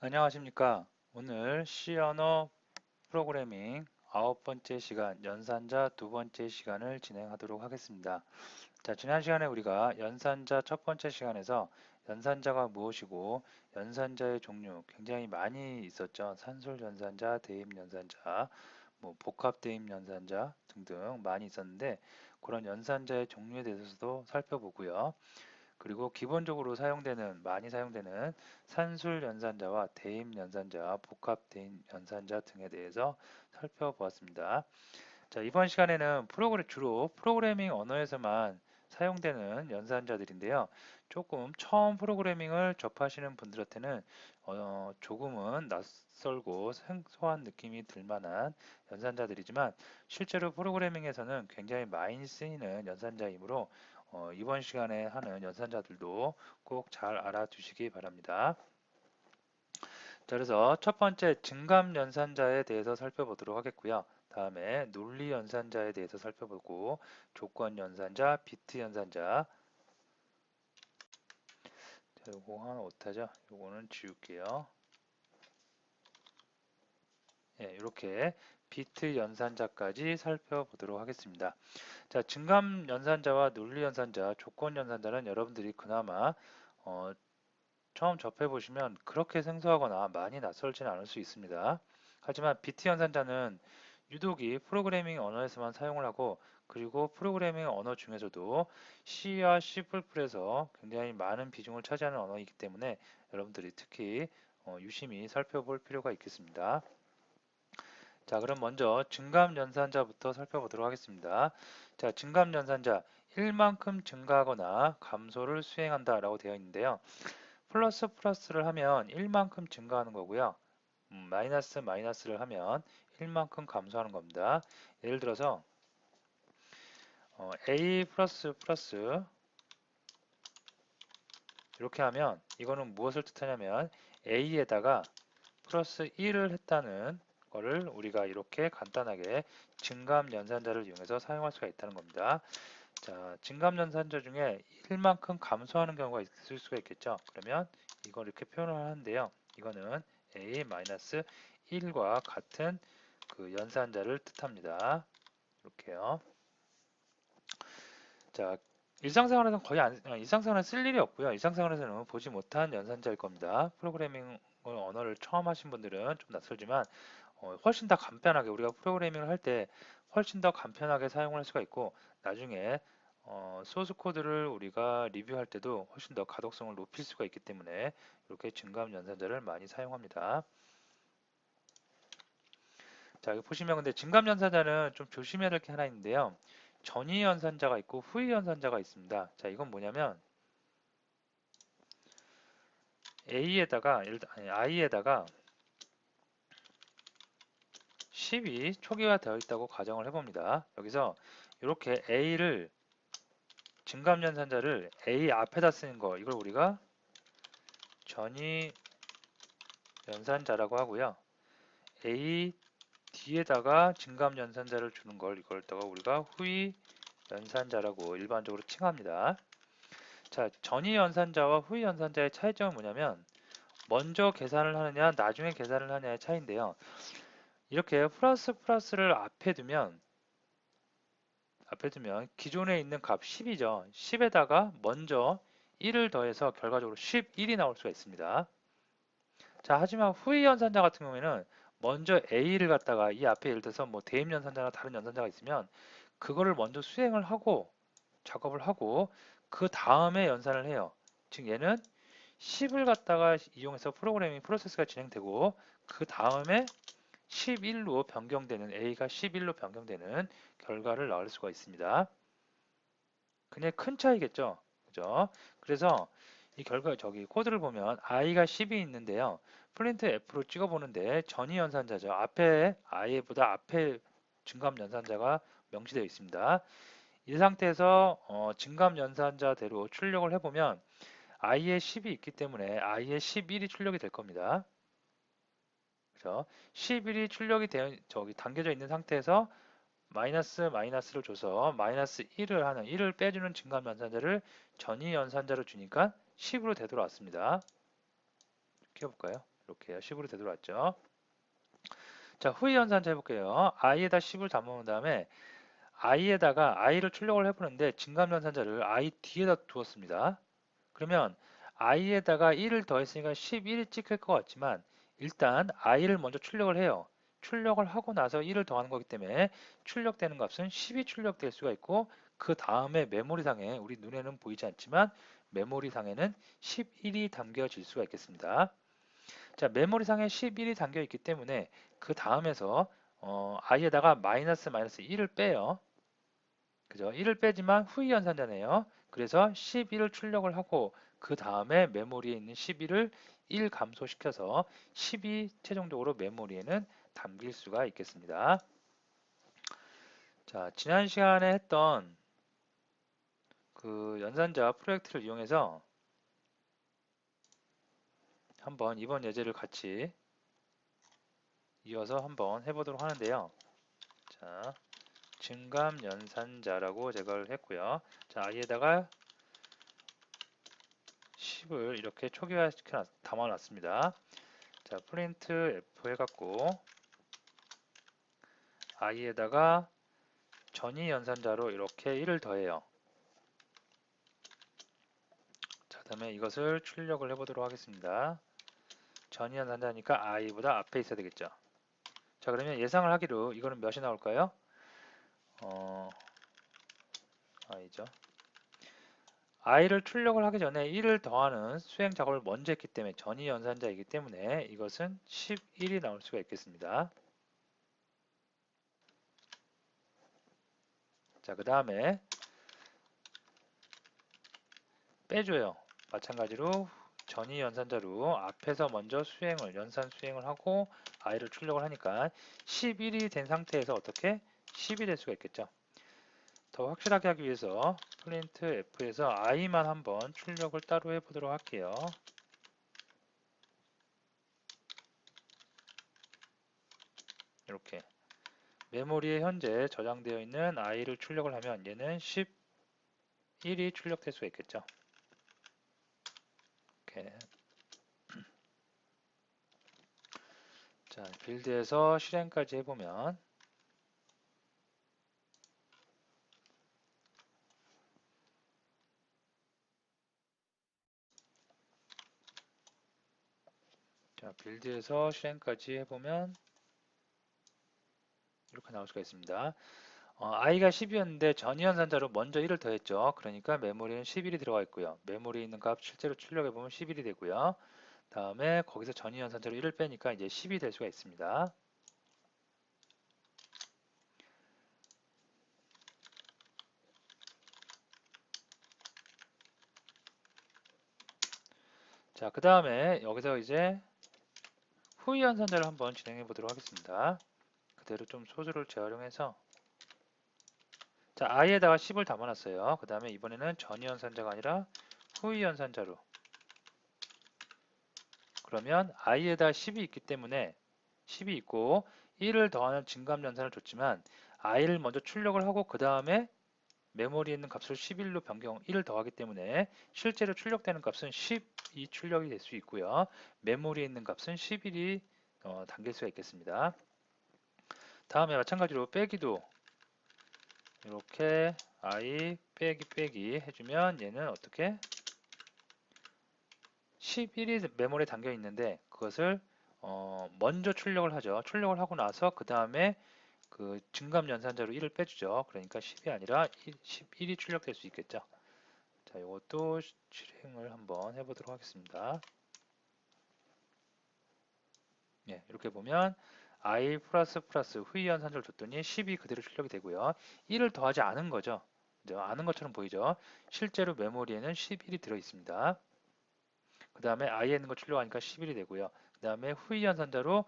안녕하십니까. 오늘 C 언어 프로그래밍 9번째 시간, 연산자 2번째 시간을 진행하도록 하겠습니다. 자, 지난 시간에 우리가 연산자 첫 번째 시간에서 연산자가 무엇이고, 연산자의 종류 굉장히 많이 있었죠. 산술 연산자, 대입 연산자, 복합 대입 연산자 등등 많이 있었는데, 그런 연산자의 종류에 대해서도 살펴보고요. 그리고 기본적으로 많이 사용되는 산술 연산자와 대입 연산자, 복합 대입 연산자 등에 대해서 살펴보았습니다. 자, 이번 시간에는 주로 프로그래밍 언어에서만 사용되는 연산자들인데요. 조금 처음 프로그래밍을 접하시는 분들한테는 조금은 낯설고 생소한 느낌이 들 만한 연산자들이지만 실제로 프로그래밍에서는 굉장히 많이 쓰이는 연산자이므로 이번 시간에 하는 연산자들도 꼭 잘 알아두시기 바랍니다. 자, 그래서 첫 번째 증감 연산자에 대해서 살펴보도록 하겠고요. 다음에 논리 연산자에 대해서 살펴보고 조건 연산자, 비트 연산자. 자, 요거 하나 못하죠? 요거는 지울게요. 예, 이렇게 비트 연산자까지 살펴보도록 하겠습니다. 자, 증감 연산자와 논리 연산자, 조건 연산자는 여러분들이 그나마 어, 처음 접해보시면 그렇게 생소하거나 많이 낯설지는 않을 수 있습니다. 하지만 비트 연산자는 유독이 프로그래밍 언어에서만 사용을 하고 그리고 프로그래밍 언어 중에서도 C와 C++에서 굉장히 많은 비중을 차지하는 언어이기 때문에 여러분들이 특히 유심히 살펴볼 필요가 있겠습니다. 자, 그럼 먼저 증감 연산자부터 살펴보도록 하겠습니다. 자, 증감 연산자 1만큼 증가하거나 감소를 수행한다 라고 되어 있는데요. 플러스를 하면 1만큼 증가하는 거고요. 마이너스를 하면 1만큼 감소하는 겁니다. 예를 들어서 A 이렇게 하면 이거는 무엇을 뜻하냐면 A에다가 플러스 1을 했다는 거를 우리가 이렇게 간단하게 증감 연산자를 이용해서 사용할 수가 있다는 겁니다. 자, 증감 연산자 중에 1만큼 감소하는 경우가 있을 수가 있겠죠. 그러면 이걸 이렇게 표현을 하는데요. 이거는 A-1과 같은 그 연산자를 뜻합니다. 이렇게요. 자, 일상생활에서는 일상생활에 쓸 일이 없고요. 일상생활에서는 보지 못한 연산자일 겁니다. 프로그래밍 언어를 처음 하신 분들은 좀 낯설지만 훨씬 더 간편하게 우리가 프로그래밍을 할 때 훨씬 더 간편하게 사용을 할 수가 있고 나중에 소스 코드를 우리가 리뷰할 때도 훨씬 더 가독성을 높일 수가 있기 때문에 이렇게 증감 연산자를 많이 사용합니다. 자, 여기 보시면 근데 증감 연산자는 좀 조심해야 될 게 하나 있는데요. 전위 연산자가 있고 후위 연산자가 있습니다. 자, 이건 뭐냐면 i에다가 10이 초기화되어 있다고 가정을 해봅니다. 여기서 이렇게 a를 증감 연산자를 a 앞에다 쓰는 거 이걸 우리가 전위 연산자라고 하고요. a 뒤에다가 증감 연산자를 주는 걸 이걸다가 우리가 후위 연산자라고 일반적으로 칭합니다. 자, 전위 연산자와 후위 연산자의 차이점은 뭐냐면 먼저 계산을 하느냐 나중에 계산을 하느냐의 차이인데요. 이렇게 플러스를 앞에 두면 기존에 있는 값 10이죠. 10에다가 먼저 1을 더해서 결과적으로 11이 나올 수가 있습니다. 자, 하지만 후위 연산자 같은 경우에는 먼저 A를 갖다가 이 앞에 예를 들어서 뭐 대입 연산자나 다른 연산자가 있으면 그거를 먼저 수행을 하고 작업을 하고 그 다음에 연산을 해요. 즉 얘는 10을 갖다가 이용해서 프로그래밍 프로세스가 진행되고 그 다음에 11로 변경되는 A가 11로 변경되는 결과를 낳을 수가 있습니다. 그냥 큰 차이겠죠. 그죠? 그래서 이 결과 저기 코드를 보면 i가 10이 있는데요. 프린트 f로 찍어보는데 전위 연산자죠. 앞에 i보다 앞에 증감 연산자가 명시되어 있습니다. 이 상태에서 증감 연산자대로 출력을 해보면 i에 10이 있기 때문에 i에 11이 출력이 될 겁니다. 그죠? 11이 출력이 저기 담겨져 있는 상태에서 마이너스를 줘서 마이너스 1을 빼주는 증감 연산자를 전위 연산자로 주니까 10으로 되돌아왔습니다. 키워볼까요? 이렇게 10으로 되돌아왔죠. 자, 후위 연산자 해볼게요. i에다 10을 담아놓은 다음에 i에다가 i를 출력을 해보는데 증감연산자를 i 뒤에다 두었습니다. 그러면 i에다가 1을 더했으니까 11이 찍힐 것 같지만 일단 i를 먼저 출력을 해요. 출력을 하고 나서 1을 더하는 거기 때문에 출력되는 값은 10이 출력될 수가 있고 그 다음에 메모리상에 우리 눈에는 보이지 않지만 메모리상에는 11이 담겨질 수가 있겠습니다. 자, 메모리상에 11이 담겨 있기 때문에 그 다음에서 i에다가 마이너스 1을 빼요. 그죠? 1을 빼지만 후위 연산자네요. 그래서 11을 출력을 하고 그 다음에 메모리에 있는 11을 1 감소시켜서 10이 최종적으로 메모리에는 담길 수가 있겠습니다. 자, 지난 시간에 했던 그 연산자 프로젝트를 이용해서 한번 이번 예제를 같이 이어서 한번 해보도록 하는데요. 자, 증감 연산자라고 제거를 했고요. 자, i에다가 10을 이렇게 초기화시켜 담아놨습니다. 자, 프린트 F 해갖고 i에다가 전위 연산자로 이렇게 1을 더해요. 자, 다음에 이것을 출력을 해보도록 하겠습니다. 전위 연산자니까 i보다 앞에 있어야 되겠죠. 자, 그러면 예상을 하기로 이거는 몇이 나올까요? i죠. i를 출력을 하기 전에 1을 더하는 수행 작업을 먼저 했기 때문에 전위 연산자이기 때문에 이것은 11이 나올 수가 있겠습니다. 자, 그 다음에 빼줘요. 마찬가지로 전위 연산자로 앞에서 먼저 연산 수행을 하고 i를 출력을 하니까 11이 된 상태에서 어떻게 10이 될 수가 있겠죠. 더 확실하게 하기 위해서 프린트 F에서 i만 한번 출력을 따로 해보도록 할게요. 이렇게 메모리에 현재 저장되어 있는 i를 출력을 하면 얘는 11이 출력될 수가 있겠죠. 이렇게. 자, 빌드에서 실행까지 해보면 자, 빌드에서 실행까지 해보면 이렇게 나올 수가 있습니다. i가 10이었는데 전위연산자로 먼저 1을 더했죠. 그러니까 메모리는 11이 들어가 있고요. 메모리에 있는 값 실제로 출력해보면 11이 되고요. 다음에 거기서 전위연산자로 1을 빼니까 이제 10이 될 수가 있습니다. 자, 그 다음에 여기서 이제 후위 연산자를 한번 진행해 보도록 하겠습니다. 그대로 좀 소수를 재활용해서 자, i에다가 10을 담아놨어요. 그 다음에 이번에는 전위 연산자가 아니라 후위 연산자로 그러면 i에다 10이 있기 때문에 10이 있고 1을 더하는 증감 연산을 줬지만 i를 먼저 출력을 하고 그 다음에 메모리에 있는 값을 11로 변경 1을 더하기 때문에 실제로 출력되는 값은 10이 출력이 될 수 있고요. 메모리에 있는 값은 11이 담길 수가 있겠습니다. 다음에 마찬가지로 빼기도 이렇게 i 빼기 해주면 얘는 어떻게 11이 메모리에 담겨 있는데 그것을 먼저 출력을 하죠. 출력을 하고 나서 그 다음에 그 증감 연산자로 1을 빼주죠. 그러니까 10이 아니라 11이 출력될 수 있겠죠. 자, 이것도 실행을 한번 해보도록 하겠습니다. 예, 이렇게 보면 i 플러스 후위 연산자를 줬더니 10이 그대로 출력이 되고요. 1을 더하지 않은 거죠. 아는 것처럼 보이죠. 실제로 메모리에는 11이 들어 있습니다. 그 다음에 i에 있는 거 출력하니까 11이 되고요. 그 다음에 후위 연산자로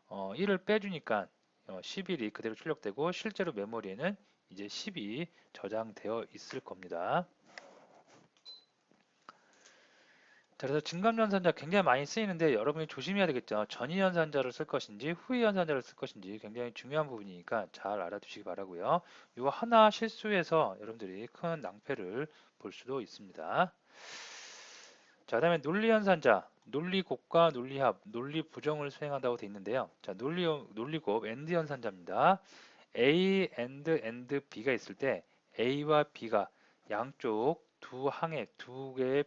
1을 빼주니까 11이 그대로 출력되고 실제로 메모리에는 이제 10이 저장되어 있을 겁니다. 자, 그래서 증감연산자 굉장히 많이 쓰이는데 여러분이 조심해야 되겠죠. 전위연산자를 쓸 것인지 후위연산자를 쓸 것인지 굉장히 중요한 부분이니까 잘 알아두시기 바라고요. 이거 하나 실수해서 여러분들이 큰 낭패를 볼 수도 있습니다. 자, 그다음에 논리연산자. 논리곱과 논리합, 논리부정을 수행한다고 되어 있는데요. 자, 논리곱 AND 연산자입니다. A and B가 있을 때 A와 B가 양쪽 두 개의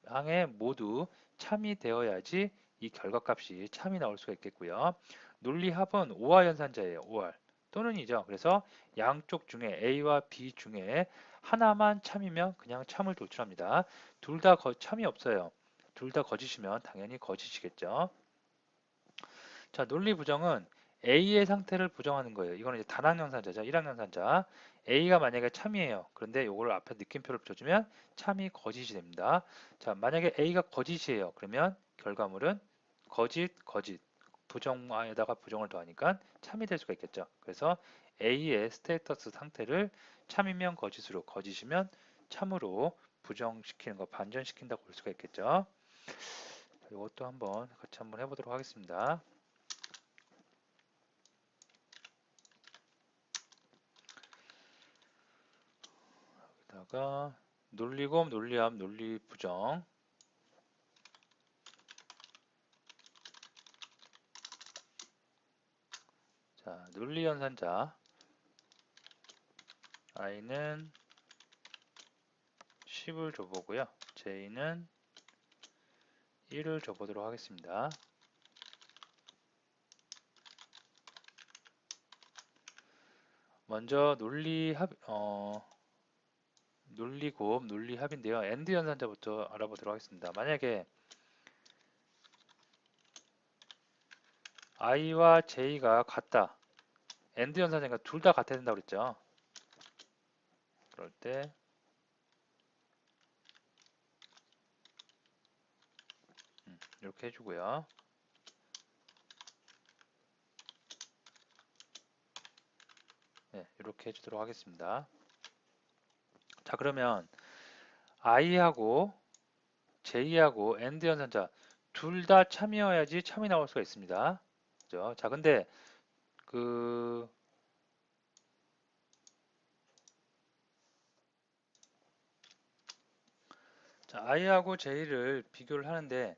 항에 모두 참이 되어야지 이 결과값이 참이 나올 수가 있겠고요. 논리합은 OR 연산자예요. OR 또는이죠. 그래서 양쪽 중에 A와 B 중에 하나만 참이면 그냥 참을 도출합니다. 둘 다 참이 없어요. 둘 다 거짓이면 당연히 거짓이겠죠. 자, 논리 부정은 A의 상태를 부정하는 거예요. 이거는 이제 단항연산자죠. 1항연산자. A가 만약에 참이에요. 그런데 이걸 앞에 느낌표를 붙여주면 참이 거짓이 됩니다. 자, 만약에 A가 거짓이에요. 그러면 결과물은 거짓, 거짓. 부정에다가 부정을 더하니까 참이 될 수가 있겠죠. 그래서 A의 스테이터스 상태를 참이면 거짓으로, 거짓이면 참으로 부정시키는 거, 반전시킨다고 볼 수가 있겠죠. 이것도 한번 같이 한번 해보도록 하겠습니다. 여기다가 논리곱, 논리합, 논리부정. 자, 논리연산자 i는 10을 줘보고요. j는 1을 줘보도록 하겠습니다. 먼저 논리곱, 논리합인데요. AND 연산자부터 알아보도록 하겠습니다. 만약에 i와 j가 같다. AND 연산자가 둘 다 같아야 된다고 그랬죠. 그럴 때 이렇게 해주고요. 네, 이렇게 해주도록 하겠습니다. 자, 그러면 i하고 j하고 AND 연산자 둘 다 참이어야지 참이 나올 수가 있습니다. 그죠? 자, 근데 그 자, i하고 j를 비교를 하는데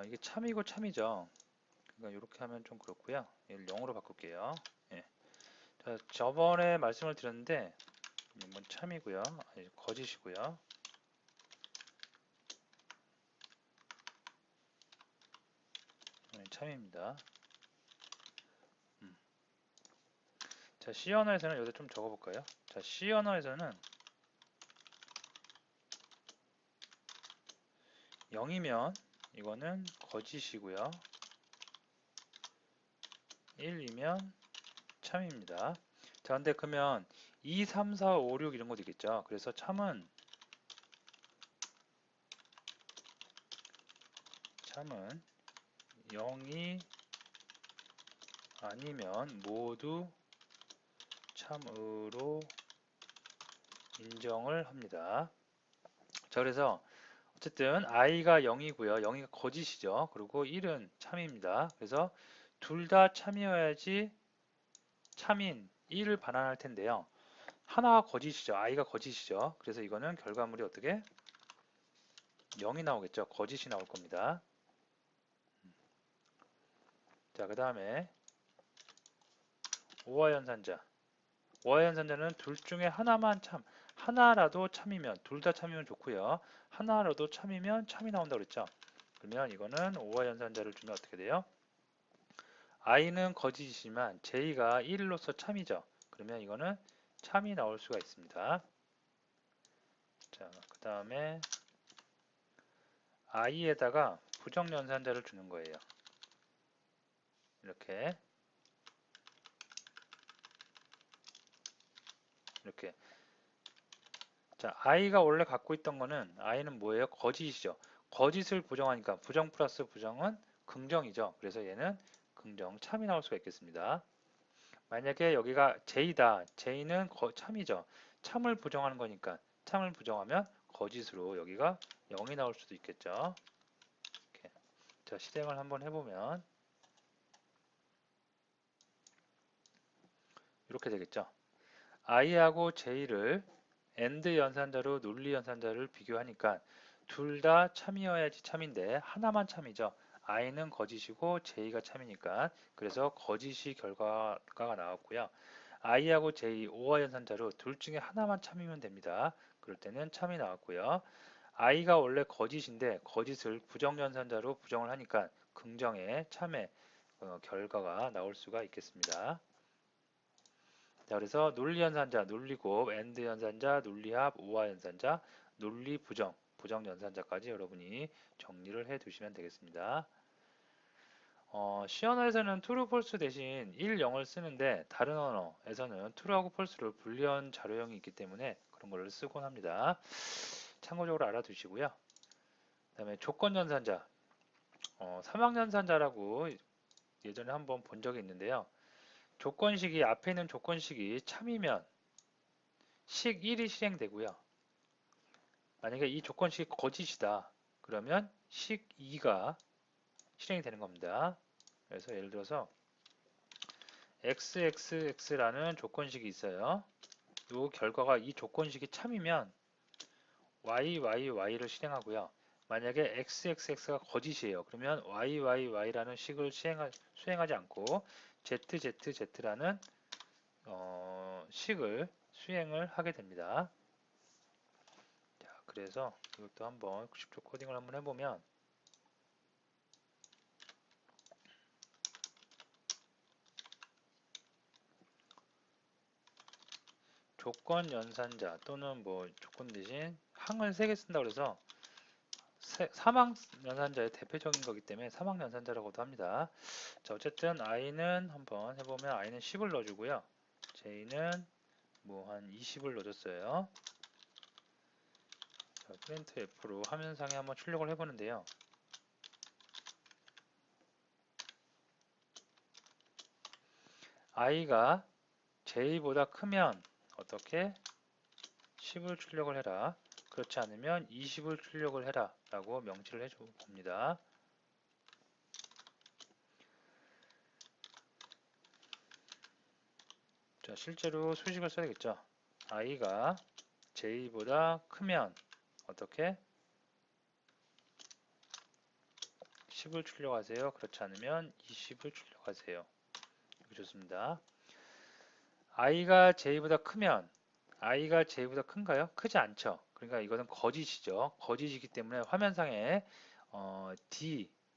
이게 참이고 참이죠. 그러니까 이렇게 하면 좀 그렇고요. 얘를 0으로 바꿀게요. 예. 자, 저번에 말씀을 드렸는데 이건 참이고요. 아니, 거짓이고요. 참입니다. 자, C 언어에서는 여기다 좀 적어볼까요? 자, C 언어에서는 0이면 이거는 거짓이고요. 1이면 참입니다. 자, 근데 그러면 2, 3, 4, 5, 6 이런 것도 있겠죠. 그래서 참은 0이 아니면 모두 참으로 인정을 합니다. 자, 그래서 어쨌든 i가 0이고요. 0이 거짓이죠. 그리고 1은 참입니다. 그래서 둘 다 참이어야지 참인 1을 반환할 텐데요. 하나가 거짓이죠. i가 거짓이죠. 그래서 이거는 결과물이 어떻게? 0이 나오겠죠. 거짓이 나올 겁니다. 자, 그 다음에 오화 연산자. 오화 연산자는 둘 중에 하나만 하나라도 참이면, 둘 다 참이면 좋고요. 하나라도 참이면 참이 나온다고 그랬죠. 그러면 이거는 오화 연산자를 주면 어떻게 돼요? i는 거짓이지만 j가 1로서 참이죠. 그러면 이거는 참이 나올 수가 있습니다. 자, 그 다음에 i에다가 부정연산자를 주는 거예요. 이렇게 자, i가 원래 갖고 있던 거는 i는 뭐예요? 거짓이죠. 거짓을 부정하니까 부정 플러스 부정은 긍정이죠. 그래서 얘는 긍정 참이 나올 수가 있겠습니다. 만약에 여기가 j다. j는 참이죠. 참을 부정하는 거니까 참을 부정하면 거짓으로 여기가 0이 나올 수도 있겠죠. 이렇게. 자, 실행을 한번 해보면 이렇게 되겠죠. i하고 j를 AND 연산자로 논리 연산자를 비교하니까 둘 다 참이어야지 참인데 하나만 참이죠. i는 거짓이고 j가 참이니까 그래서 거짓이 결과가 나왔고요. i하고 j, 오와 연산자로 둘 중에 하나만 참이면 됩니다. 그럴 때는 참이 나왔고요. i가 원래 거짓인데 거짓을 부정연산자로 부정을 하니까 긍정의 참의 결과가 나올 수가 있겠습니다. 자, 그래서 논리연산자, 논리곱, AND 연산자, 논리합, 오화 연산자, 논리부정, 부정연산자까지 여러분이 정리를 해 두시면 되겠습니다. C 언어에서는 true, false 대신 1, 0을 쓰는데 다른 언어에서는 true하고 false를 분리한 자료형이 있기 때문에 그런 걸 쓰곤 합니다. 참고적으로 알아두시고요. 그 다음에 조건연산자, 사망연산자라고 예전에 한번 본 적이 있는데요. 조건식이 앞에 있는 조건식이 참이면 식 1이 실행되고요. 만약에 이 조건식이 거짓이다. 그러면 식 2가 실행이 되는 겁니다. 그래서 예를 들어서 xxx라는 조건식이 있어요. 이 결과가 이 조건식이 참이면 yyy를 실행하고요. 만약에 xxx가 거짓이에요. 그러면 yyy라는 식을 수행하지 않고 zz라는 식을 수행을 하게 됩니다. 자, 그래서 이것도 한번 90초 코딩을 한번 해보면 조건 연산자 또는 뭐 조건 대신 항을 3개 쓴다 그래서 사망 연산자의 대표적인 거기 때문에 사망 연산자라고도 합니다. 자, 어쨌든 i는 한번 해보면 i는 10을 넣어주고요. j는 뭐 한 20을 넣어줬어요. 자, 프린트 f로 화면상에 한번 출력을 해보는데요. i가 j보다 크면 어떻게 10을 출력을 해라. 그렇지 않으면 20을 출력을 해라 라고 명시를 해줘 봅니다. 자, 실제로 수식을 써야겠죠. i가 j보다 크면 어떻게 10을 출력하세요. 그렇지 않으면 20을 출력하세요. 이거 좋습니다. i가 j보다 크면 i가 j보다 큰가요? 크지 않죠. 그러니까 이거는 거짓이죠. 거짓이기 때문에 화면상에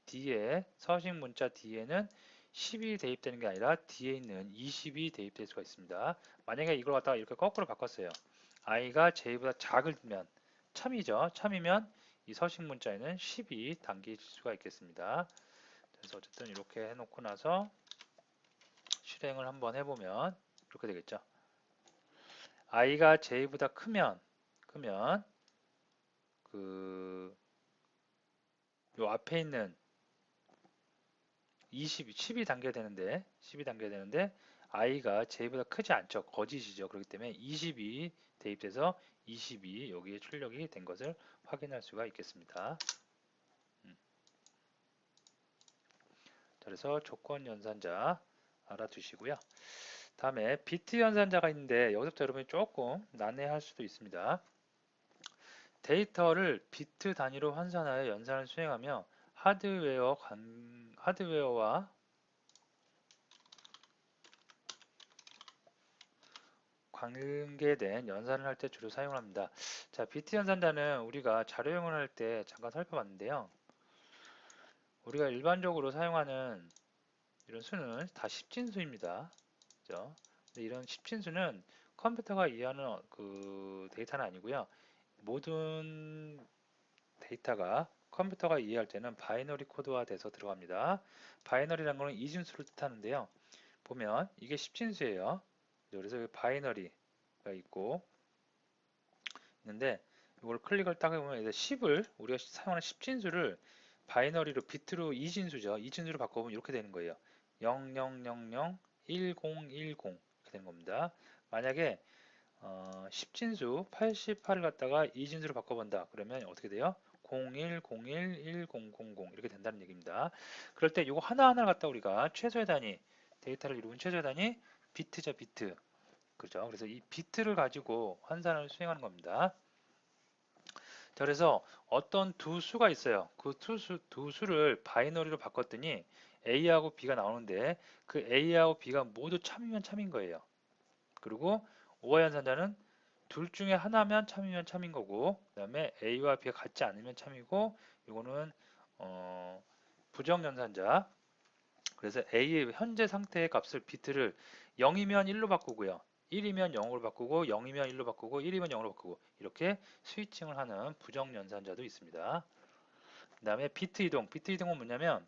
D에 서식 문자 D에는 10이 대입되는 게 아니라 D에 있는 20이 대입될 수가 있습니다. 만약에 이걸 갖다가 이렇게 거꾸로 바꿨어요. i가 j보다 작으면 참이죠. 참이면 이 서식 문자에는 10이 담길 수가 있겠습니다. 그래서 어쨌든 이렇게 해놓고 나서 실행을 한번 해보면 이렇게 되겠죠. i가 j보다 크면 요 앞에 있는 10이 담겨야 되는데 i가 j보다 크지 않죠. 거짓이죠. 그렇기 때문에 20이 대입돼서 20이 여기에 출력이 된 것을 확인할 수가 있겠습니다. 그래서 조건 연산자 알아두시고요. 다음에 비트 연산자가 있는데 여기서부터 여러분이 조금 난해할 수도 있습니다. 데이터를 비트 단위로 환산하여 연산을 수행하며 하드웨어와 관계된 연산을 할 때 주로 사용을 합니다. 자, 비트 연산자는 우리가 자료형을 할 때 잠깐 살펴봤는데요. 우리가 일반적으로 사용하는 이런 수는 다 십진수입니다. 그죠? 근데 이런 십진수는 컴퓨터가 이해하는 그 데이터는 아니고요. 모든 데이터가 컴퓨터가 이해할 때는 바이너리 코드화 돼서 들어갑니다. 바이너리라는 것은 이진수를 뜻하는데요. 보면 이게 십진수예요. 그래서 여기 바이너리가 있는데 이걸 클릭을 딱 해보면 이제 10을 우리가 사용하는 십진수를 바이너리로 비트로 이진수죠. 이진수로 바꿔보면 이렇게 되는 거예요. 0000 1010 이렇게 되는 겁니다. 만약에 십진수 88을 갖다가 이진수로 바꿔본다. 그러면 어떻게 돼요? 01011000 이렇게 된다는 얘기입니다. 그럴 때 이거 하나하나를 갖다 우리가 최소의 단위, 데이터를 이루는 최소의 단위 비트죠, 비트. 그죠? 그래서 이 비트를 가지고 환산을 수행하는 겁니다. 자, 그래서 어떤 두 수가 있어요. 그 두 수를 바이너리로 바꿨더니 A하고 B가 나오는데 그 A하고 B가 모두 참이면 참인 거예요. 그리고 오와 연산자는 둘 중에 하나면 참이면 참인 거고, 그 다음에 A와 B가 같지 않으면 참이고, 이거는 부정 연산자. 그래서 A의 현재 상태의 값을 비트를 0이면 1로 바꾸고요. 1이면 0으로 바꾸고 0이면 1로 바꾸고 1이면 0으로 바꾸고 이렇게 스위칭을 하는 부정 연산자도 있습니다. 그 다음에 비트 이동. 비트 이동은 뭐냐면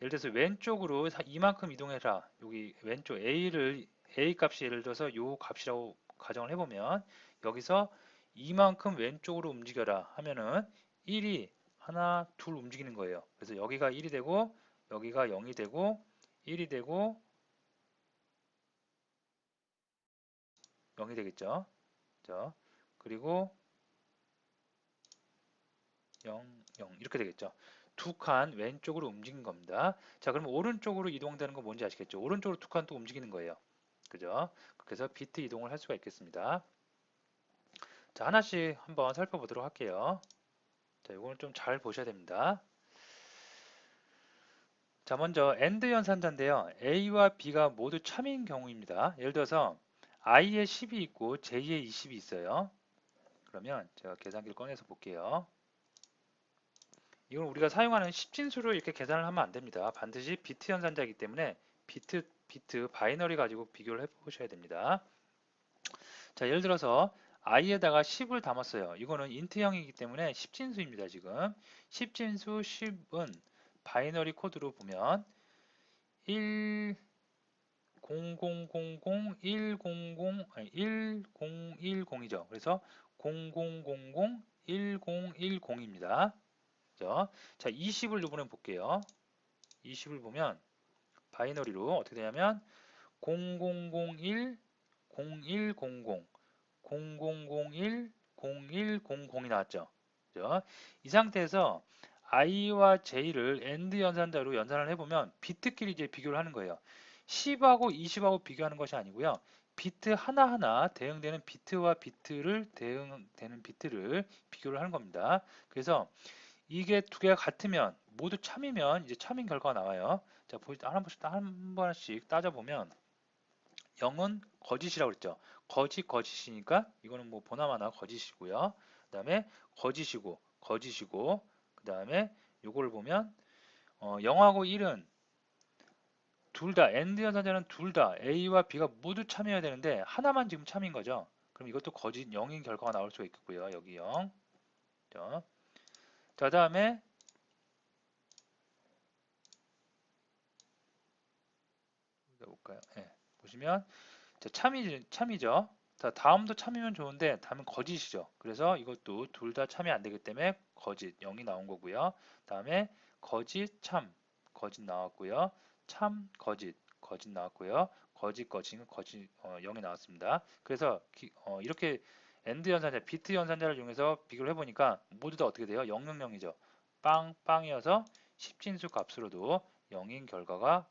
예를 들어서 왼쪽으로 이만큼 이동해라. 여기 왼쪽 A 값이 예를 들어서 요 값이라고 가정을 해보면 여기서 이만큼 왼쪽으로 움직여라 하면은 1이 하나, 둘 움직이는 거예요. 그래서 여기가 1이 되고 여기가 0이 되고 1이 되고 0이 되겠죠. 그죠? 그리고 0, 0 이렇게 되겠죠. 두 칸 왼쪽으로 움직인 겁니다. 자, 그럼 오른쪽으로 이동되는 거 뭔지 아시겠죠? 오른쪽으로 두 칸 또 움직이는 거예요. 그죠? 그래서 비트 이동을 할 수가 있겠습니다. 자, 하나씩 한번 살펴보도록 할게요. 자, 이거는 좀 잘 보셔야 됩니다. 자, 먼저 AND 연산자인데요. A와 B가 모두 참인 경우입니다. 예를 들어서 I에 10이 있고 J에 20이 있어요. 그러면 제가 계산기를 꺼내서 볼게요. 이건 우리가 사용하는 10진수를 이렇게 계산을 하면 안 됩니다. 반드시 비트 연산자이기 때문에 비트 바이너리 가지고 비교를 해보셔야 됩니다. 자, 예를 들어서 i에다가 10을 담았어요. 이거는 인트형이기 때문에 10진수입니다. 지금 10진수 10은 바이너리 코드로 보면 1 0 0 0 0 1 0 0 아니 1 0 1 0이죠. 그래서 0 0 0 0 1 0 1 0입니다. 그죠? 자, 20을 이번에 볼게요. 20을 보면 바이너리로 어떻게 되냐면 0001 0100 0001 0100이 나왔죠. 그죠? 이 상태에서 i와 j를 AND 연산자로 연산을 해보면 비트끼리 이제 비교를 하는 거예요. 10하고 20하고 비교하는 것이 아니고요. 비트 하나하나 대응되는 비트와 비트를 대응되는 비트를 비교를 하는 겁니다. 그래서 이게 두 개가 같으면 모두 참이면 이제 참인 결과가 나와요. 자, 한 번씩 따져보면 0은 거짓이라고 그랬죠. 거짓이니까 이거는 뭐 보나마나 거짓이고요. 그 다음에 거짓이고 그 다음에 요거를 보면 0하고 1은 둘 다 AND 연산자는 둘 다 A와 B가 모두 참여해야 되는데 하나만 지금 참인 거죠. 그럼 이것도 거짓 0인 결과가 나올 수가 있겠고요. 여기 0. 자, 다음에 볼까요? 네. 보시면 자, 참이죠. 자, 다음도 참이면 좋은데 다음은 거짓이죠. 그래서 이것도 둘 다 참이 안 되기 때문에 거짓 0이 나온 거고요. 다음에 거짓 참 거짓 나왔고요. 참 거짓 나왔고요. 거짓은 거짓 0이 나왔습니다. 그래서 이렇게 엔드 연산자, 비트 연산자를 이용해서 비교를 해보니까 모두 다 어떻게 돼요? 0, 0, 0이죠. 빵이어서 10진수 값으로도 0인 결과가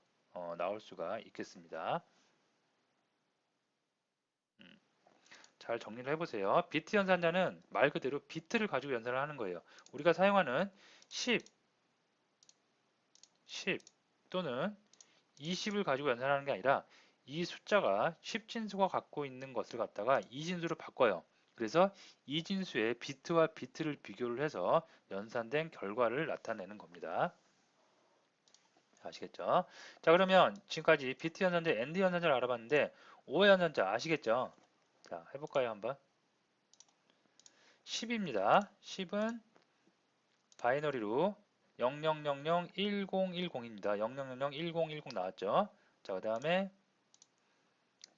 나올 수가 있겠습니다. 잘 정리를 해보세요. 비트 연산자는 말 그대로 비트를 가지고 연산을 하는 거예요. 우리가 사용하는 10 또는 20을 가지고 연산하는 게 아니라 이 숫자가 10진수가 갖고 있는 것을 갖다가 2진수로 바꿔요. 그래서 이 진수의 비트와 비트를 비교를 해서 연산된 결과를 나타내는 겁니다. 아시겠죠? 자, 그러면 지금까지 비트 연산자, AND 연산자를 알아봤는데 OR 연산자 아시겠죠? 자, 해볼까요, 한번? 10입니다. 10은 바이너리로 00001010입니다. 00001010 나왔죠? 자, 그 다음에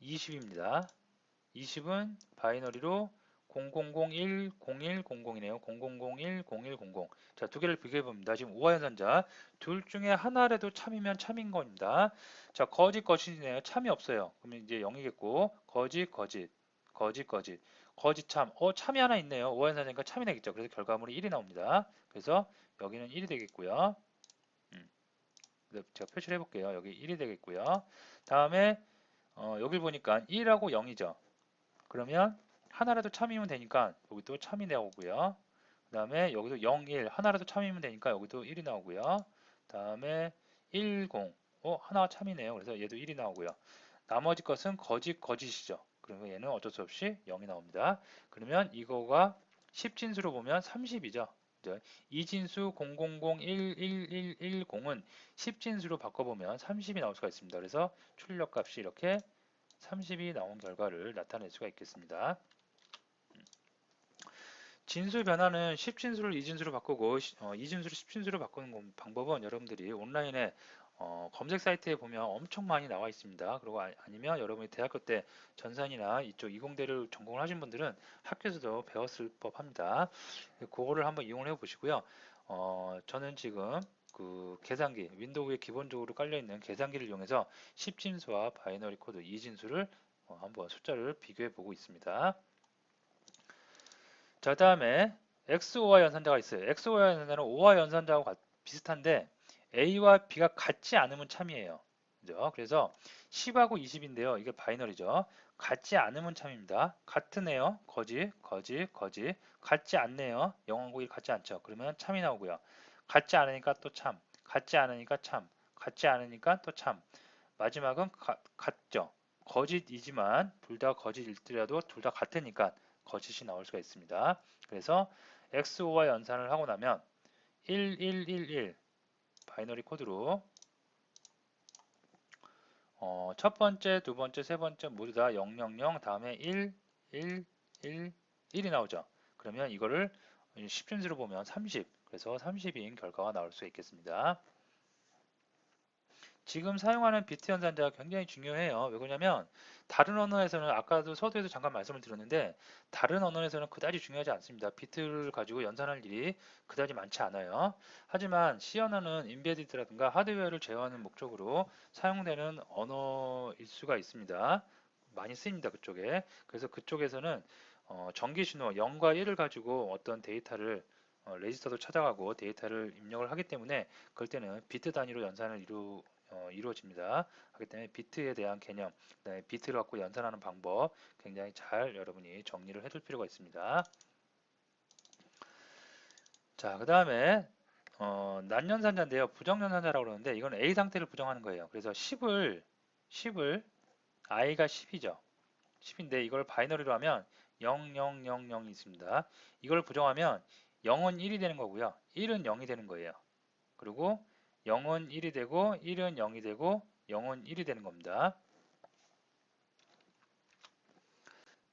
20입니다. 20은 바이너리로 00010100이네요. 00010100. 자, 두 개를 비교해 봅니다. 지금 우하연산자 둘 중에 하나라도 참이면 참인 겁니다. 자, 거짓이네요. 참이 없어요. 그러면 이제 0이겠고 거짓 참. 참이 하나 있네요. 우하연산자니까 참이 되겠죠. 그래서 결과물이 1이 나옵니다. 그래서 여기는 1이 되겠고요. 제가 표시를 해볼게요. 여기 1이 되겠고요. 다음에 여기 보니까 1하고 0이죠. 그러면 하나라도 참이면 되니까 여기 또 참이 나오고요. 그 다음에 여기도 0, 1 하나라도 참이면 되니까 여기도 1이 나오고요. 그 다음에 1, 0 하나가 참이네요. 그래서 얘도 1이 나오고요. 나머지 것은 거짓이죠. 그러면 얘는 어쩔 수 없이 0이 나옵니다. 그러면 이거가 10진수로 보면 30이죠. 이진수 000111110은 10진수로 바꿔보면 30이 나올 수가 있습니다. 그래서 출력값이 이렇게 30이 나온 결과를 나타낼 수가 있겠습니다. 진수 변화는 10진수를 2진수로 바꾸고 2진수를 10진수로 바꾸는 방법은 여러분들이 온라인에 검색 사이트에 보면 엄청 많이 나와 있습니다. 그리고 아니면 여러분이 대학교 때 전산이나 이쪽 이공대를 전공을 하신 분들은 학교에서도 배웠을 법합니다. 그거를 한번 이용을 해 보시고요. 저는 지금 그 계산기, 윈도우에 기본적으로 깔려있는 계산기를 이용해서 10진수와 바이너리 코드 2진수를 한번 숫자를 비교해 보고 있습니다. 자, 다음에 XO와 연산자가 있어요. XO와 연산자는 O와 연산자하고 비슷한데 A와 B가 같지 않으면 참이에요. 그죠? 그래서 10하고 20인데요. 이게 바이너리죠. 같지 않으면 참입니다. 같으네요. 거짓, 거짓, 거짓. 같지 않네요. 0하고 1 같지 않죠. 그러면 참이 나오고요. 같지 않으니까 또 참, 같지 않으니까 참, 같지 않으니까 또 참. 마지막은 같죠. 거짓이지만 둘 다 거짓일지라도 둘 다 같으니까 거짓이 나올 수가 있습니다. 그래서 XO와 연산을 하고 나면 1111 바이너리 코드로 첫 번째, 두 번째, 세 번째 모두 다 000 다음에 1, 1, 1, 1이 나오죠. 그러면 이거를 10진수로 보면 30, 그래서 30인 결과가 나올 수 있겠습니다. 지금 사용하는 비트 연산자가 굉장히 중요해요. 왜 그러냐면 다른 언어에서는 아까도 서두에서 잠깐 말씀을 드렸는데 다른 언어에서는 그다지 중요하지 않습니다. 비트를 가지고 연산할 일이 그다지 많지 않아요. 하지만 C 언어는 인베디드라든가 하드웨어를 제어하는 목적으로 사용되는 언어일 수가 있습니다. 많이 쓰입니다. 그쪽에. 그래서 그쪽에서는 전기 신호 0과 1을 가지고 어떤 데이터를 레지스터도 찾아가고 데이터를 입력을 하기 때문에 그럴 때는 비트 단위로 연산을 이루어집니다. 하기 때문에 비트에 대한 개념, 그다음에 비트를 갖고 연산하는 방법 굉장히 잘 여러분이 정리를 해둘 필요가 있습니다. 자, 그 다음에 난연산자인데요. 부정연산자라고 그러는데 이건 A 상태를 부정하는 거예요. 그래서 10을 i가 10이죠. 10인데 이걸 바이너리로 하면 0000이 있습니다. 이걸 부정하면 0은 1이 되는 거고요. 1은 0이 되는 거예요. 그리고 0은 1이 되고 1은 0이 되고 0은 1이 되는 겁니다.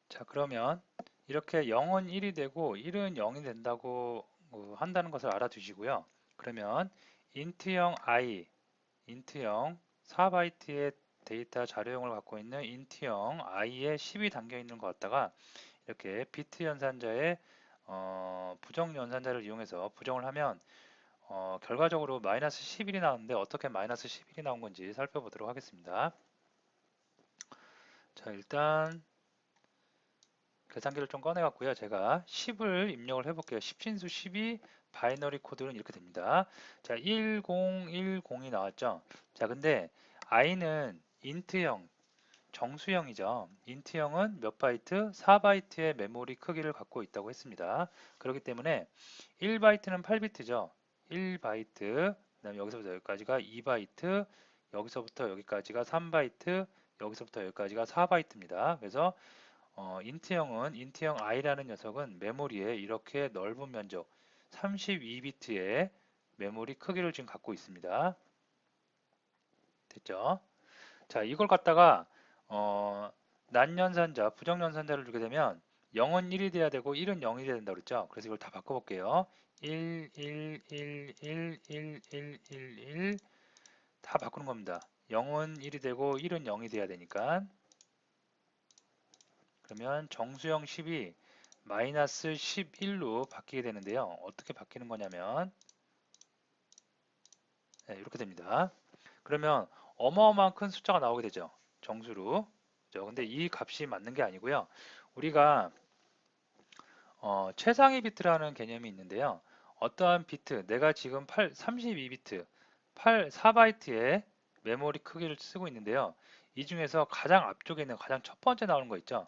자, 그러면 이렇게 0은 1이 되고 1은 0이 된다고 한다는 것을 알아두시고요. 그러면 인트형 i, 인트형 4바이트의 데이터 자료형을 갖고 있는 인트형 i에 10이 담겨 있는 것 갖다가 이렇게 비트 연산자의 부정 연산자를 이용해서 부정을 하면 결과적으로 마이너스 11이 나오는데 어떻게 마이너스 11이 나온 건지 살펴보도록 하겠습니다. 자, 일단 계산기를 좀 꺼내갖고요. 제가 10을 입력을 해볼게요. 10진수 10이 바이너리 코드는 이렇게 됩니다. 자, 1010이 나왔죠. 자, 근데 i는 인트형, 정수형이죠. 인트형은 몇 바이트? 4바이트의 메모리 크기를 갖고 있다고 했습니다. 그렇기 때문에 1바이트는 8비트죠. 1바이트, 그 다음에 여기서부터 여기까지가 2바이트, 여기서부터 여기까지가 3바이트, 여기서부터 여기까지가 4바이트입니다. 그래서 인트형 i라는 녀석은 메모리에 이렇게 넓은 면적 32비트의 메모리 크기를 지금 갖고 있습니다. 됐죠? 자, 이걸 갖다가 난연산자, 부정연산자를 주게 되면 0은 1이 돼야 되고 1은 0이 돼야 된다고 그랬죠? 그래서 이걸 다 바꿔볼게요. 1, 1, 1, 1, 1, 1, 1, 1 다 바꾸는 겁니다. 0은 1이 되고 1은 0이 돼야 되니까 그러면 정수형 10이 마이너스 11로 바뀌게 되는데요. 어떻게 바뀌는 거냐면 네, 이렇게 됩니다. 그러면 어마어마한 큰 숫자가 나오게 되죠. 정수로. 그죠? 근데 이 값이 맞는 게 아니고요. 우리가 최상위 비트라는 개념이 있는데요. 어떠한 비트, 내가 지금 32비트, 4바이트의 메모리 크기를 쓰고 있는데요. 이 중에서 가장 앞쪽에 있는 가장 첫 번째 나오는 거 있죠.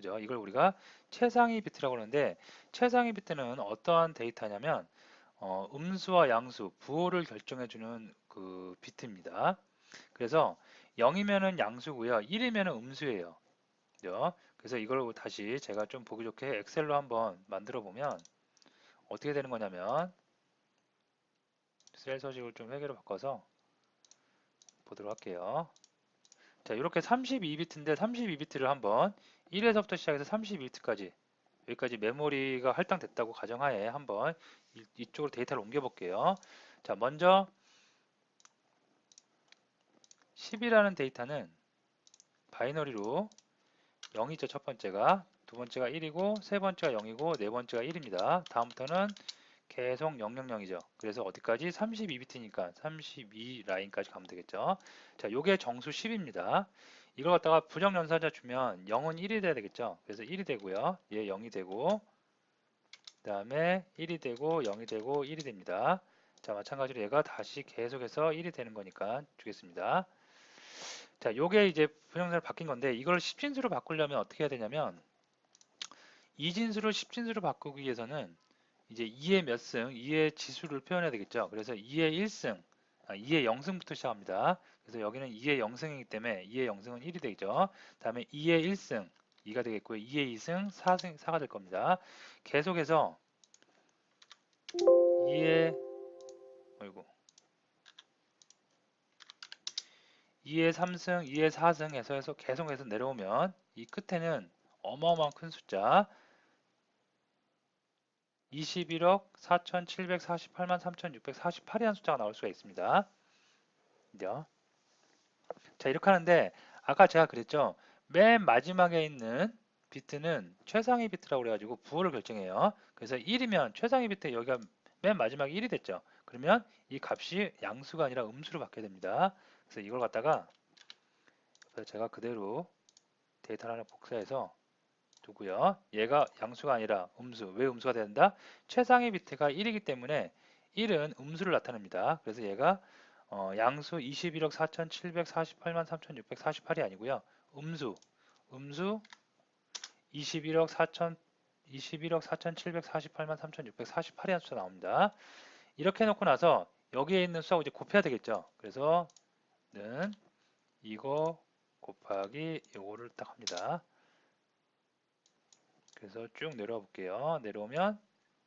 그죠? 이걸 우리가 최상위 비트라고 하는데 최상위 비트는 어떠한 데이터냐면 음수와 양수, 부호를 결정해주는 그 비트입니다. 그래서 0이면은 양수고요. 1이면은 음수예요. 그죠? 그래서 이걸 다시 제가 좀 보기 좋게 엑셀로 한번 만들어 보면 어떻게 되는 거냐면 셀 서식을 좀 회계로 바꿔서 보도록 할게요. 자, 이렇게 32비트인데 32비트를 한번 1에서부터 시작해서 32비트까지 여기까지 메모리가 할당됐다고 가정하에 한번 이쪽으로 데이터를 옮겨 볼게요. 자, 먼저 10이라는 데이터는 바이너리로 0이죠. 첫 번째가, 두 번째가 1이고, 세 번째가 0이고, 네 번째가 1입니다. 다음부터는 계속 000이죠. 그래서 어디까지? 32비트니까 32 라인까지 가면 되겠죠. 자, 요게 정수 10입니다. 이걸 갖다가 부정연산자 주면 0은 1이 돼야 되겠죠. 그래서 1이 되고요. 얘 0이 되고, 그 다음에 1이 되고, 0이 되고, 1이 됩니다. 자, 마찬가지로 얘가 다시 계속해서 1이 되는 거니까 주겠습니다. 자, 요게 이제 부정연산으로 바뀐 건데, 이걸 10진수로 바꾸려면 어떻게 해야 되냐면, 2진수를 10진수로 바꾸기 위해서는 이제 2의 몇 승, 2의 지수를 표현해야 되겠죠. 그래서 2의 1승, 2의 0승부터 시작합니다. 그래서 여기는 2의 0승이기 때문에 2의 0승은 1이 되죠. 다음에 2의 1승, 2가 되겠고요. 2의 2승, 4가 될 겁니다. 계속해서 2의, 어이구, 2의 3승, 2의 4승 해서 계속해서 내려오면 이 끝에는 어마어마한 큰 숫자 21억 4,748만 3,648이라는 숫자가 나올 수가 있습니다. 그죠? 자, 이렇게 하는데 아까 제가 그랬죠. 맨 마지막에 있는 비트는 최상위 비트라고 그래가지고 부호를 결정해요. 그래서 1이면 최상위 비트 여기가 맨 마지막에 1이 됐죠. 그러면 이 값이 양수가 아니라 음수로 바뀌어야 됩니다. 그래서 이걸 갖다가 제가 그대로 데이터를 하나 복사해서 두고요. 얘가 양수가 아니라 음수. 왜 음수가 된다? 최상위 비트가 1이기 때문에 1은 음수를 나타냅니다. 그래서 얘가 양수 21억 4,748만 3,648이 아니고요. 음수 21억 4천 21억 4,748만 3,648이라는 숫자 나옵니다. 이렇게 해놓고 나서 여기에 있는 숫자하고 이제 곱해야 되겠죠. 그래서 는 이거 곱하기 요거를 딱 합니다. 그래서 쭉 내려와 볼게요. 내려오면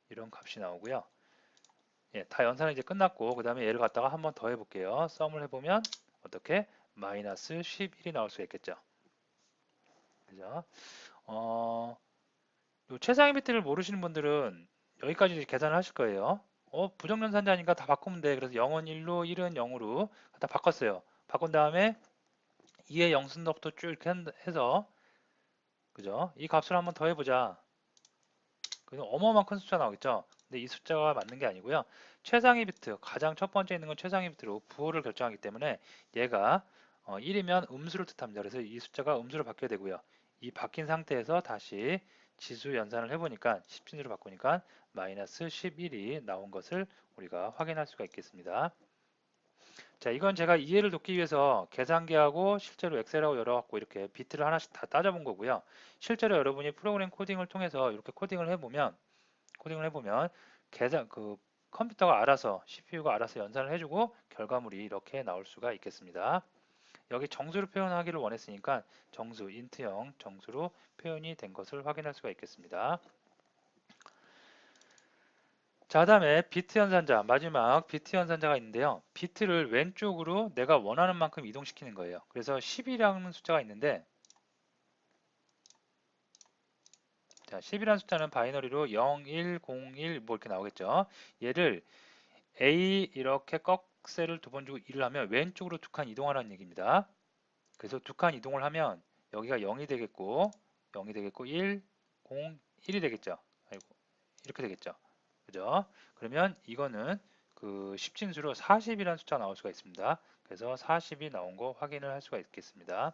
이런 값이 나오고요. 예, 다 연산은 이제 끝났고 그 다음에 얘를 갖다가 한 번 더 해볼게요. 썸을 해보면 어떻게? 마이너스 11이 나올 수 있겠죠. 그죠? 요 최상위 비트를 모르시는 분들은 여기까지 이제 계산을 하실 거예요. 부정연산자니까 다 바꾸면 돼. 그래서 0은 1로 1은 0으로 다 바꿨어요. 바꾼 다음에 2의 0승부터 쭉 이렇게 해서 그죠? 이 값을 한번 더 해보자. 그래서 어마어마한 큰 숫자 나오겠죠. 근데 이 숫자가 맞는 게 아니고요. 최상위 비트, 가장 첫 번째 있는 건 최상위 비트로 부호를 결정하기 때문에 얘가 1이면 음수를 뜻합니다. 그래서 이 숫자가 음수로 바뀌어야 되고요. 이 바뀐 상태에서 다시 지수 연산을 해보니까 10진으로 바꾸니까 마이너스 11이 나온 것을 우리가 확인할 수가 있겠습니다. 자, 이건 제가 이해를 돕기 위해서 계산기하고 실제로 엑셀하고 열어갖고 이렇게 비트를 하나씩 다 따져본 거고요. 실제로 여러분이 프로그램 코딩을 통해서 이렇게 코딩을 해보면 계산 그 컴퓨터가 알아서 CPU가 알아서 연산을 해주고 결과물이 이렇게 나올 수가 있겠습니다. 여기 정수로 표현하기를 원했으니까 정수, 인트형 정수로 표현이 된 것을 확인할 수가 있겠습니다. 자, 다음에 비트 연산자, 마지막 비트 연산자가 있는데요. 비트를 왼쪽으로 내가 원하는 만큼 이동시키는 거예요. 그래서 10이라는 숫자가 있는데, 자, 10이라는 숫자는 바이너리로 0, 1, 0, 1 뭐 이렇게 나오겠죠. 얘를 A 이렇게 꺽쇠를 두 번 주고 1을 하면 왼쪽으로 두 칸 이동하라는 얘기입니다. 그래서 두 칸 이동을 하면 여기가 0이 되겠고, 1, 0, 1이 되겠죠. 아이고, 이렇게 되겠죠. 그죠? 그러면 이거는 그 10진수로 40이라는 숫자가 나올 수가 있습니다. 그래서 40이 나온 거 확인을 할 수가 있겠습니다.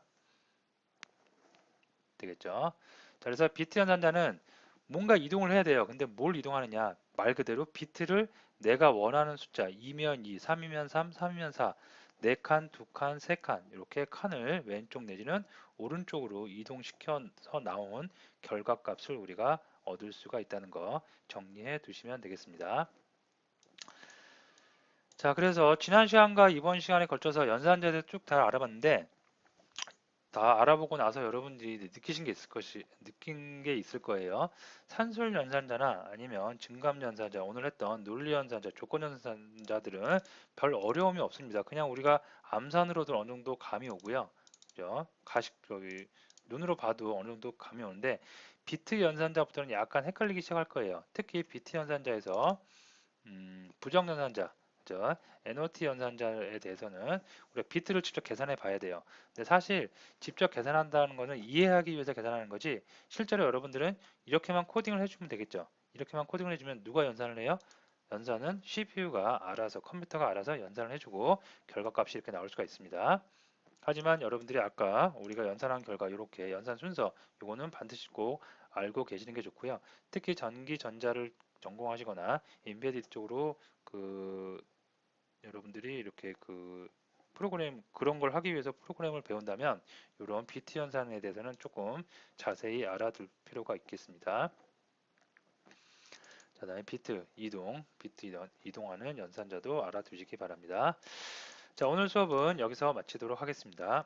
되겠죠? 자, 그래서 비트 연산자는 뭔가 이동을 해야 돼요. 근데 뭘 이동하느냐? 말 그대로 비트를 내가 원하는 숫자 2면 2, 3이면 3, 3이면 4 4칸, 2칸, 3칸 이렇게 칸을 왼쪽 내지는 오른쪽으로 이동시켜서 나온 결과값을 우리가 얻을 수가 있다는 거 정리해 두시면 되겠습니다. 자, 그래서 지난 시간과 이번 시간에 걸쳐서 연산자에 대해서 쭉 다 알아봤는데 다 알아보고 나서 여러분들이 느낀 게 있을 거예요. 산술 연산자나 아니면 증감 연산자, 오늘 했던 논리 연산자, 조건 연산자들은 별 어려움이 없습니다. 그냥 우리가 암산으로도 어느 정도 감이 오고요. 그죠? 눈으로 봐도 어느 정도 감이 오는데 비트 연산자부터는 약간 헷갈리기 시작할 거예요. 특히 비트 연산자에서 부정 연산자, 그죠? NOT 연산자에 대해서는 우리가 비트를 직접 계산해 봐야 돼요. 근데 사실 직접 계산한다는 거는 이해하기 위해서 계산하는 거지 실제로 여러분들은 이렇게만 코딩을 해주면 되겠죠. 이렇게만 코딩을 해주면 누가 연산을 해요? 연산은 CPU가 알아서 컴퓨터가 알아서 연산을 해주고 결과값이 이렇게 나올 수가 있습니다. 하지만 여러분들이 아까 우리가 연산한 결과 이렇게 연산 순서 이거는 반드시 꼭 알고 계시는 게 좋고요. 특히 전기 전자를 전공하시거나 인베디드 쪽으로 그 여러분들이 이렇게 프로그램 그런 걸 하기 위해서 프로그램을 배운다면 이런 비트 연산에 대해서는 조금 자세히 알아둘 필요가 있겠습니다. 자, 다음에 비트 이동하는 연산자도 알아두시기 바랍니다. 자, 오늘 수업은 여기서 마치도록 하겠습니다.